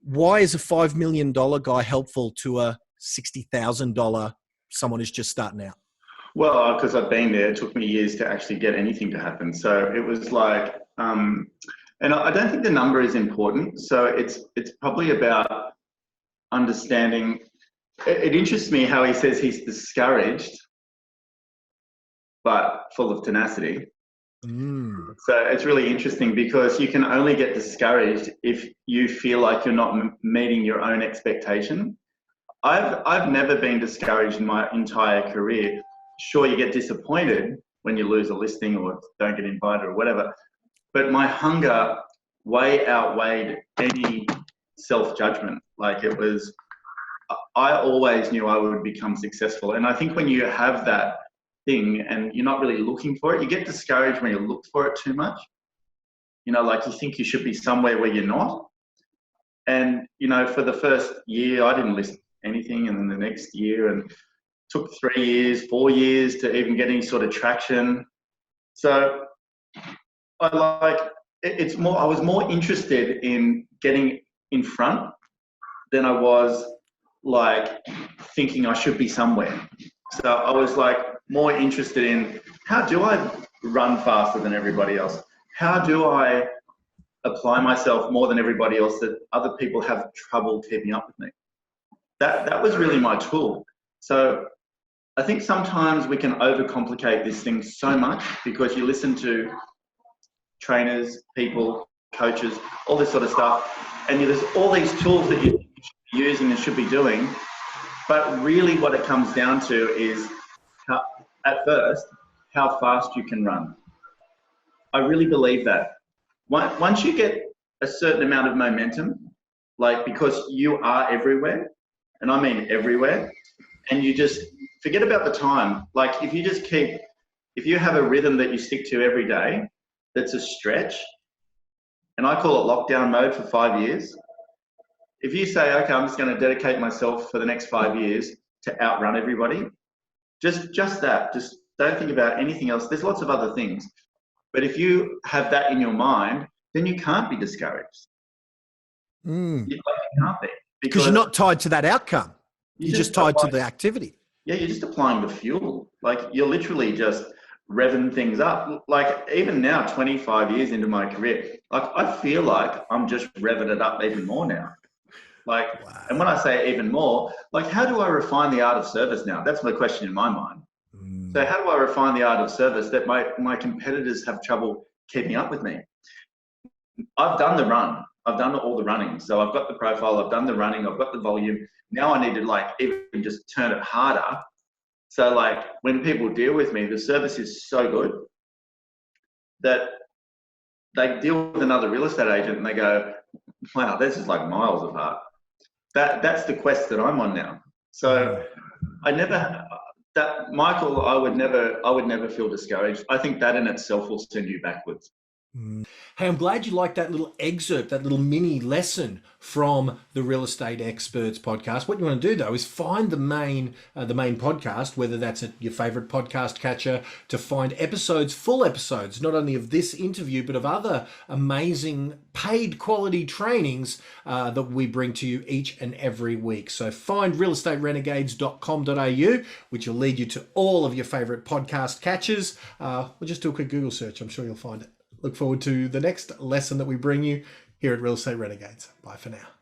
why is a $5 million guy helpful to a $60,000 someone who's just starting out? Well, because I've been there, it took me years to actually get anything to happen. So it was like, and I don't think the number is important. So it's probably about understanding. It interests me how he says he's discouraged, but full of tenacity. So it's really interesting because you can only get discouraged if you feel like you're not meeting your own expectation. I've never been discouraged in my entire career. Sure, you get disappointed when you lose a listing or don't get invited or whatever, but my hunger way outweighed any self-judgment. Like it was, I always knew I would become successful. And I think when you have that thing and you're not really looking for it, you get discouraged when you look for it too much. You know, like you think you should be somewhere where you're not. And, you know, for the first year, I didn't list anything, and then the next year, and took 3 years, 4 years to even get any sort of traction. So I was more interested in getting in front than I was like thinking I should be somewhere. So I was like more interested in how do I run faster than everybody else? How do I apply myself more than everybody else that other people have trouble keeping up with me? That was really my tool. So I think sometimes we can overcomplicate this thing so much because you listen to trainers, people, coaches, all this sort of stuff, and there's all these tools that you should be using and should be doing, but really what it comes down to is, at first, how fast you can run. I really believe that. Once you get a certain amount of momentum, like because you are everywhere, and I mean everywhere, and you just forget about the time. Like if you have a rhythm that you stick to every day, that's a stretch, and I call it lockdown mode for 5 years. If you say, okay, I'm just going to dedicate myself for the next 5 years to outrun everybody, just that, just don't think about anything else. There's lots of other things. But if you have that in your mind, then you can't be discouraged. You can't be. Because you're not tied to that outcome. You're just tied to the activity. Yeah, you're just applying the fuel. Like you're literally just revving things up. Like even now, 25 years into my career, like I feel like I'm just revving it up even more now. Like, wow. And when I say even more, like how do I refine the art of service now? That's my question in my mind. So how do I refine the art of service that my competitors have trouble keeping up with me? I've done the run. I've done all the running. So I've got the profile, I've done the running, I've got the volume. Now I need to like even just turn it harder. So like when people deal with me, the service is so good that they deal with another real estate agent and they go, wow, this is like miles apart. That's the quest that I'm on now. So Michael, I would never feel discouraged. I think that in itself will send you backwards. Hey, I'm glad you liked that little excerpt, that little mini lesson from the Real Estate Experts podcast. What you want to do though is find the main podcast, whether that's at your favorite podcast catcher, to find full episodes, not only of this interview, but of other amazing paid quality trainings that we bring to you each and every week. So find realestaterenegades.com.au, which will lead you to all of your favorite podcast catchers, or just do a quick Google search. I'm sure you'll find it. Look forward to the next lesson that we bring you here at Real Estate Renegades. Bye for now.